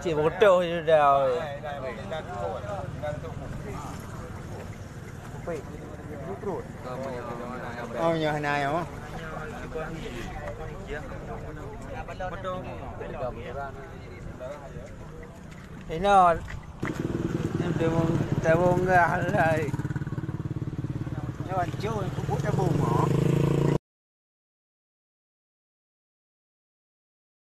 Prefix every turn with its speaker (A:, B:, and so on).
A: Cik bodoh je dah. Oh, nyah nai oh. Ini tabung gas lah. Jangan jauh kubur tabung ah.